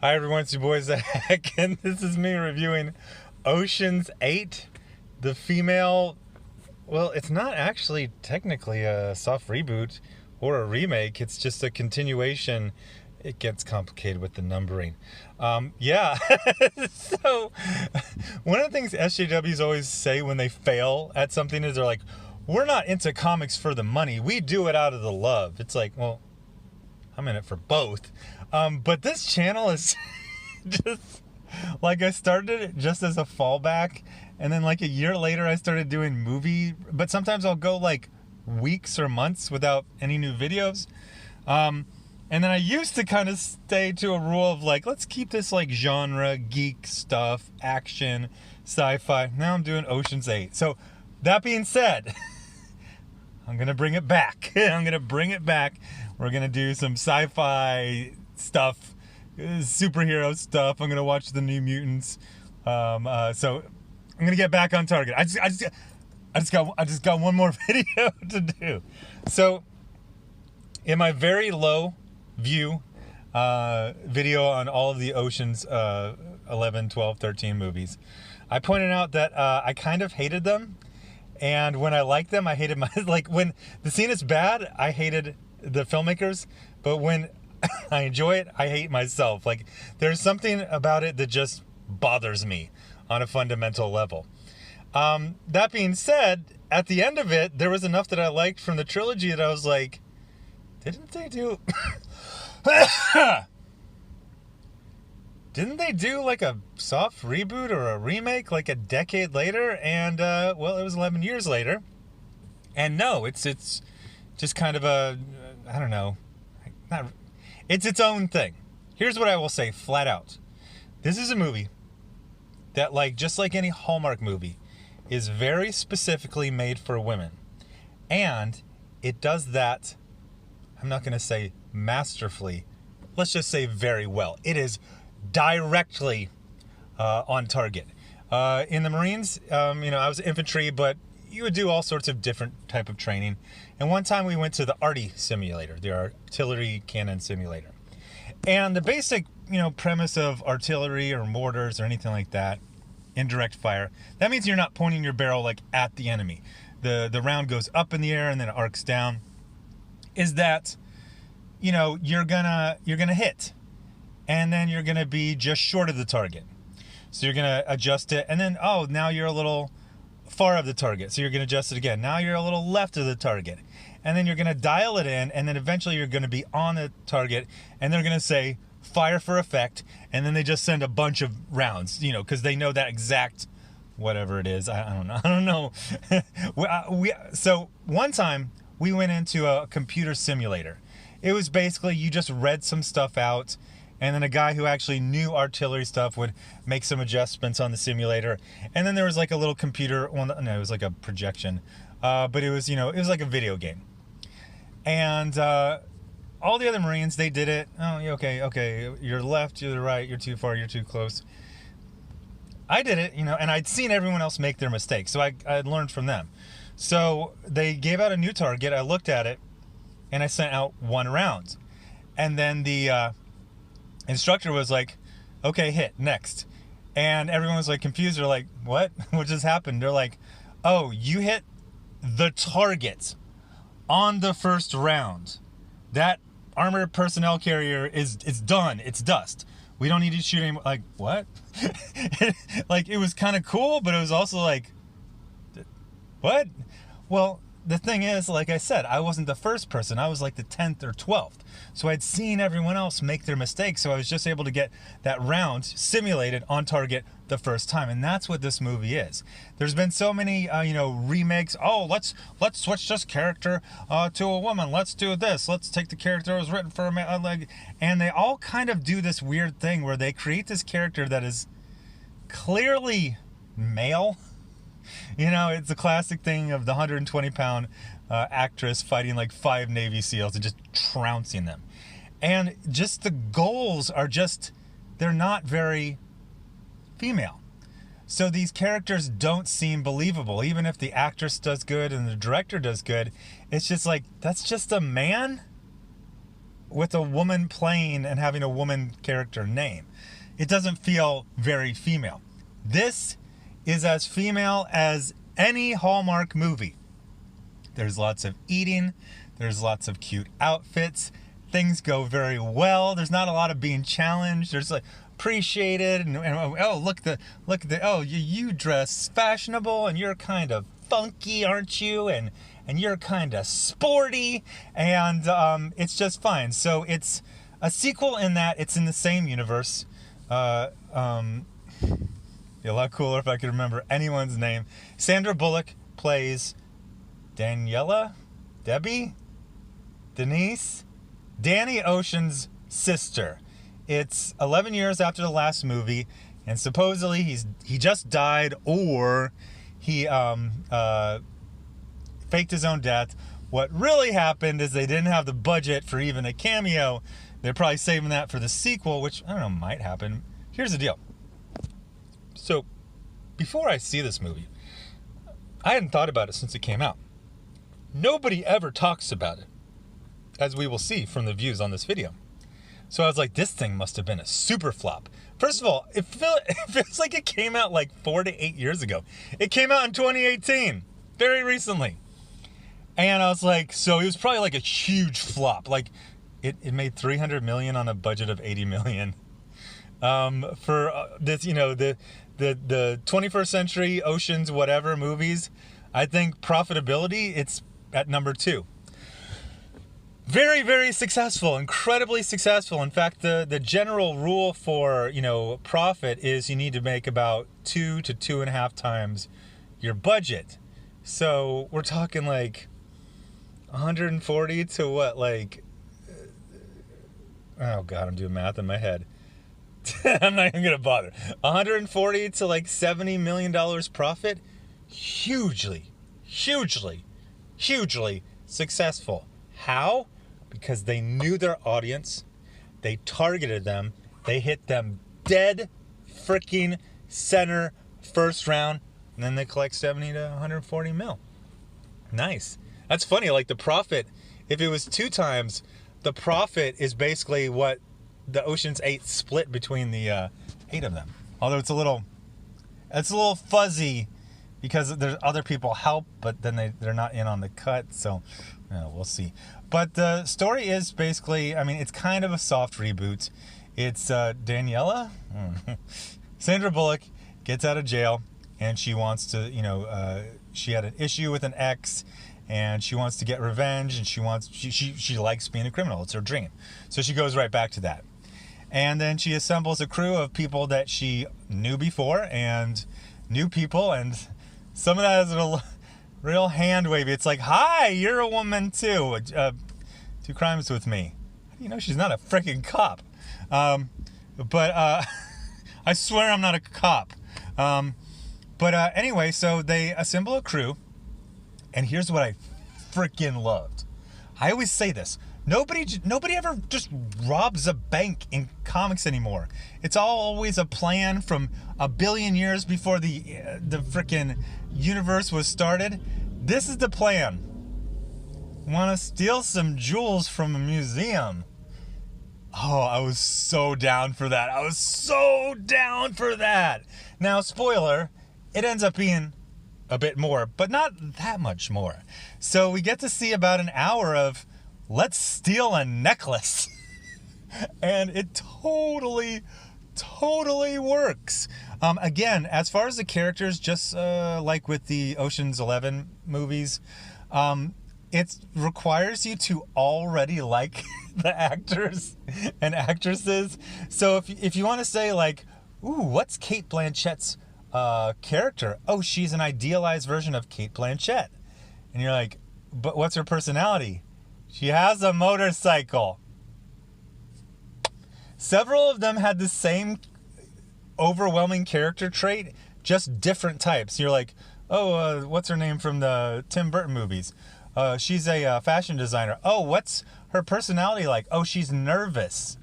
Hi everyone, it's your boy Zach, and this is me reviewing Ocean's 8, the female. Well, it's not actually technically a soft reboot or a remake, it's just a continuation. It gets complicated with the numbering. Yeah, so one of the things SJWs always say when they fail at something is they're like, we're not into comics for the money, we do it out of the love. It's like, well, I'm in it for both. But this channel is just like, I started it just as a fallback, and then like a year later I started doing movie, but sometimes I'll go like weeks or months without any new videos. And then I used to kind of stay to a rule of like, let's keep this like genre, geek stuff, action, sci-fi. Now I'm doing Ocean's 8. So that being said, I'm going to bring it back. I'm going to bring it back. We're going to do some sci-fi stuff, superhero stuff. I'm going to watch the New Mutants. So I'm going to get back on target. I just got one more video to do. So in my very low view video on all of the Ocean's 11, 12, 13 movies, I pointed out that I kind of hated them. And when I liked them, I hated my, like when the scene is bad, I hated the filmmakers, but when I enjoy it, I hate myself. Like there's something about it that just bothers me on a fundamental level. That being said, at the end of it, there was enough that I liked from the trilogy that I was like, didn't they do didn't they do like a soft reboot or a remake like a decade later? And well, it was 11 years later. And no, it's just kind of a, I don't know, not, it's its own thing. Here's what I will say flat out. This is a movie that, like, just like any Hallmark movie, is very specifically made for women. And it does that, I'm not going to say masterfully, let's just say very well. It is directly on target. In the Marines, I was infantry, but you would do all sorts of different type of training. And one time we went to the ARTI simulator, the artillery cannon simulator. And the basic, premise of artillery or mortars or anything like that, indirect fire, that means you're not pointing your barrel like at the enemy. The round goes up in the air and then it arcs down. Is that, you're gonna hit, and then you're gonna be just short of the target. So you're gonna adjust it, and then, now you're a little far of the target, so you're gonna adjust it again. Now you're a little left of the target, and then you're gonna dial it in, and then eventually you're gonna be on the target, and they're gonna say fire for effect, and then they just send a bunch of rounds, because they know that exact whatever it is. I don't know. So one time we went into a computer simulator. It was basically, you just read some stuff out, and then a guy who actually knew artillery stuff would make some adjustments on the simulator. And then there was like a little computer, well, no, it was like a projection, but it was, it was like a video game. And all the other Marines, they did it. Oh, okay, you're left, you're right, you're too far, you're too close. I did it, and I'd seen everyone else make their mistakes, so I had learned from them. So they gave out a new target, I looked at it, and I sent out one round. And then the instructor was like, okay, hit, next. And everyone was like confused. They're like, what? What just happened? They're like, oh, you hit the target on the first round. That armored personnel carrier is done. It's dust. We don't need to shoot anymore. Like, what? Like, it was kind of cool, but it was also like, what? Well, the thing is, like I said, I wasn't the first person. I was like the 10th or 12th. So I'd seen everyone else make their mistakes. So I was just able to get that round simulated on target the first time. And that's what this movie is. There's been so many, remakes. Oh, let's switch this character to a woman. Let's do this. Let's take the character that was written for a man. And they all kind of do this weird thing where they create this character that is clearly male. It's a classic thing of the 120-pound actress fighting like 5 Navy SEALs and just trouncing them. And just the goals are just, they're not very female. So these characters don't seem believable. Even if the actress does good and the director does good, it's just like, that's just a man? with a woman playing and having a woman character name. It doesn't feel very female. This is as female as any Hallmark movie. There's lots of eating. There's lots of cute outfits. Things go very well. There's not a lot of being challenged. There's like appreciated and oh look the oh you dress fashionable and you're kind of funky, aren't you? And you're kind of sporty, and it's just fine. So it's a sequel in that it's in the same universe. Be a lot cooler if I could remember anyone's name. Sandra Bullock plays Daniela, Debbie, Denise, Danny Ocean's sister. It's 11 years after the last movie, and supposedly he just died, or he faked his own death. What really happened is they didn't have the budget for even a cameo. They're probably saving that for the sequel, which, I don't know, might happen. Here's the deal. So, before I see this movie, I hadn't thought about it since it came out. Nobody ever talks about it, as we will see from the views on this video. So I was like, this thing must have been a super flop. First of all, it feels like it came out like 4 to 8 years ago. It came out in 2018, very recently. And I was like, so it was probably like a huge flop. Like, it made $300 million on a budget of $80 million. For this, you know, the 21st century Ocean's whatever movies, I think profitability, it's at number 2. Very, very successful, incredibly successful. In fact, the general rule for, you know, profit is you need to make about 2 to 2.5 times your budget. So we're talking like 140 to what, like, oh God, I'm doing math in my head. I'm not even gonna bother. 140 to like $70 million profit. Hugely successful. How? Because they knew their audience, they targeted them, they hit them dead freaking center first round, and then they collect 70 to 140 mil. Nice. That's funny. Like the profit, if it was 2 times, the profit is basically what the Ocean's 8 split between the 8 of them. Although it's a little fuzzy because there's other people help, but then they're not in on the cut. So we'll see. But the story is basically, I mean, it's kind of a soft reboot. It's Daniela, Sandra Bullock gets out of jail, and she wants to, you know, she had an issue with an ex, and she wants to get revenge, and she likes being a criminal. It's her dream. So she goes right back to that. And then she assembles a crew of people that she knew before and new people, and some of that is a real hand wavy. It's like, hi, you're a woman too. 2 crimes with me. How do you know she's not a freaking cop? But I swear I'm not a cop. But anyway, so they assemble a crew, and here's what I freaking loved. I always say this. Nobody ever just robs a bank in comics anymore. It's always a plan from a billion years before the freaking universe was started. This is the plan. Want to steal some jewels from a museum. Oh, I was so down for that. Now, spoiler, it ends up being a bit more, but not that much more. So we get to see about an hour of let's steal a necklace. And it totally works. Again, as far as the characters, just like with the Ocean's 11 movies, it requires you to already like the actors and actresses. So if you want to say like, ooh, what's Cate Blanchett's character? Oh, she's an idealized version of Cate Blanchett. And you're like, but what's her personality? She has a motorcycle. Several of them had the same overwhelming character trait, just different types. You're like, oh, what's her name from the Tim Burton movies? She's a fashion designer. Oh, what's her personality like? Oh, she's nervous.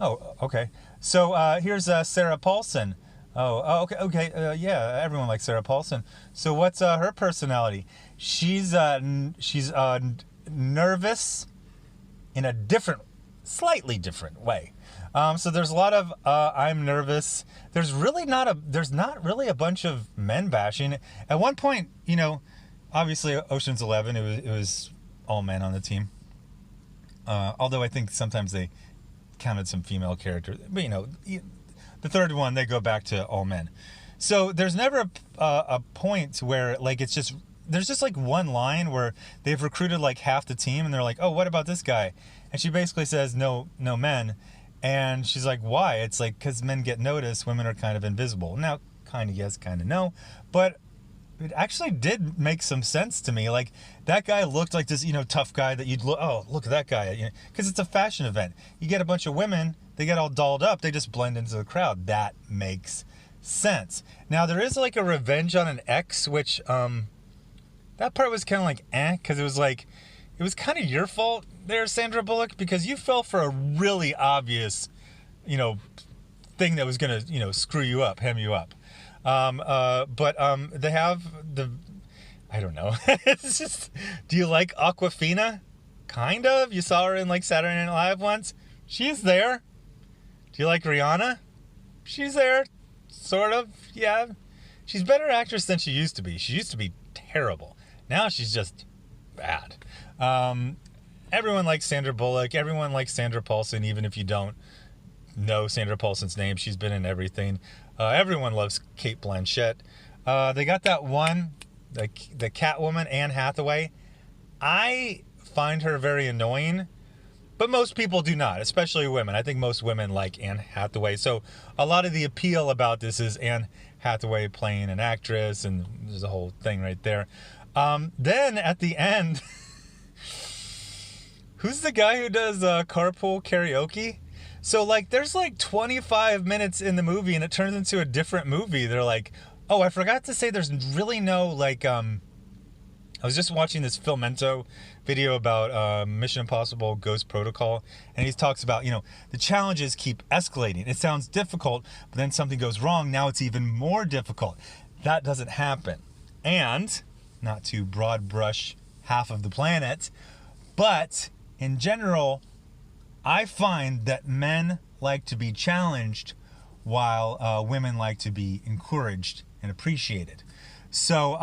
Oh, okay. So here's Sarah Paulson. Oh, okay. Yeah, everyone likes Sarah Paulson. So what's her personality? She's nervous in a different slightly different way. So there's a lot of I'm nervous. There's not really a bunch of men bashing. At one point, obviously Ocean's 11, it was all men on the team. Although I think sometimes they counted some female characters. But, the third one, they go back to all men. So there's never a point where, like, there's just like one line where they've recruited like half the team and they're like, oh, what about this guy? And she basically says, no men. And she's like, why? It's like, because men get noticed, women are kind of invisible. Now, kind of yes, kind of no. But it actually did make some sense to me. Like, that guy looked like this, tough guy that you'd look, oh, look at that guy. Because it's a fashion event. You get a bunch of women, they get all dolled up, they just blend into the crowd. That makes sense. Now, there is like a revenge on an ex, which, that part was kind of like, because it was kind of your fault there, Sandra Bullock, because you fell for a really obvious, thing that was going to, screw you up, hem you up. But they have I don't know. It's just, do you like Awkwafina? Kind of. You saw her in like Saturday Night Live once. She's there. Do you like Rihanna? She's there. Sort of. Yeah. She's a better actress than she used to be. She used to be terrible. Now she's just bad. Everyone likes Sandra Bullock. Everyone likes Sandra Paulson, even if you don't know Sandra Paulson's name. She's been in everything. Everyone loves Cate Blanchett. They got that one, the Catwoman, Anne Hathaway. I find her very annoying, but most people do not, especially women. I think most women like Anne Hathaway. So a lot of the appeal about this is Anne Hathaway playing an actress, and there's a whole thing right there. Then at the end, who's the guy who does carpool karaoke? So, like, there's like 25 minutes in the movie and it turns into a different movie. They're like, oh, I forgot to say there's really no, like, I was just watching this Filmento video about Mission Impossible Ghost Protocol, and he talks about, the challenges keep escalating. It sounds difficult, but then something goes wrong. Now it's even more difficult. That doesn't happen. And, not to broad brush half of the planet, but in general, I find that men like to be challenged while women like to be encouraged and appreciated. So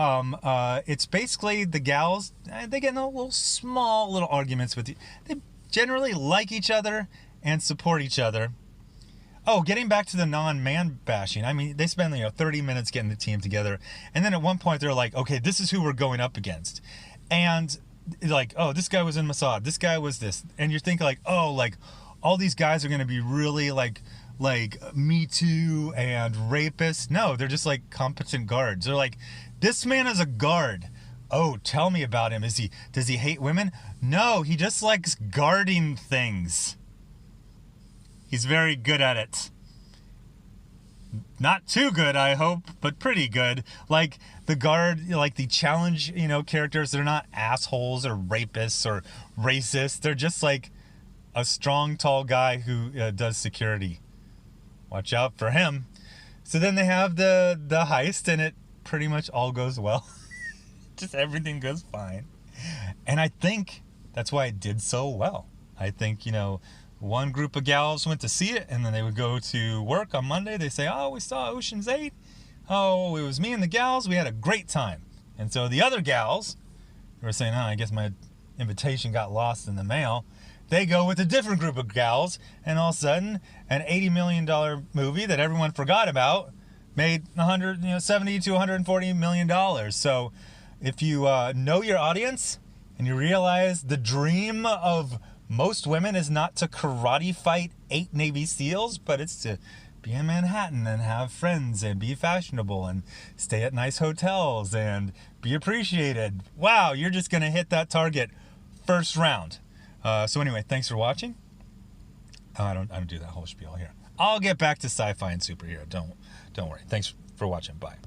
it's basically the gals, they get in little arguments with you. They generally like each other and support each other. Oh, getting back to the non-man bashing. I mean, they spend 30 minutes getting the team together. And then at one point they're like, okay, this is who we're going up against. And like, oh, this guy was in Mossad, this guy was this, and you're thinking like, oh, like all these guys are going to be really like Me Too and rapists. No, they're just like competent guards. They're like, this man is a guard. Oh, tell me about him. Does he hate women? No, he just likes guarding things. He's very good at it. Not too good, I hope, but pretty good. Like the guard, like the challenge, characters, they're not assholes or rapists or racists. They're just like a strong, tall guy who does security. Watch out for him. So then they have the heist, and it pretty much all goes well. Just everything goes fine. And I think that's why it did so well. I think, one group of gals went to see it, and then they would go to work on Monday. They say, oh, we saw Ocean's 8. Oh, it was me and the gals. We had a great time. And so the other gals were saying, oh, I guess my invitation got lost in the mail. They go with a different group of gals, and all of a sudden, an $80 million movie that everyone forgot about made $70 to $140 million. So if you know your audience and you realize the dream of most women is not to karate fight 8 Navy SEALs, but it's to be in Manhattan and have friends and be fashionable and stay at nice hotels and be appreciated. Wow, you're just going to hit that target first round. So anyway, thanks for watching. I don't do that whole spiel here. I'll get back to sci-fi and superhero. Don't worry. Thanks for watching. Bye.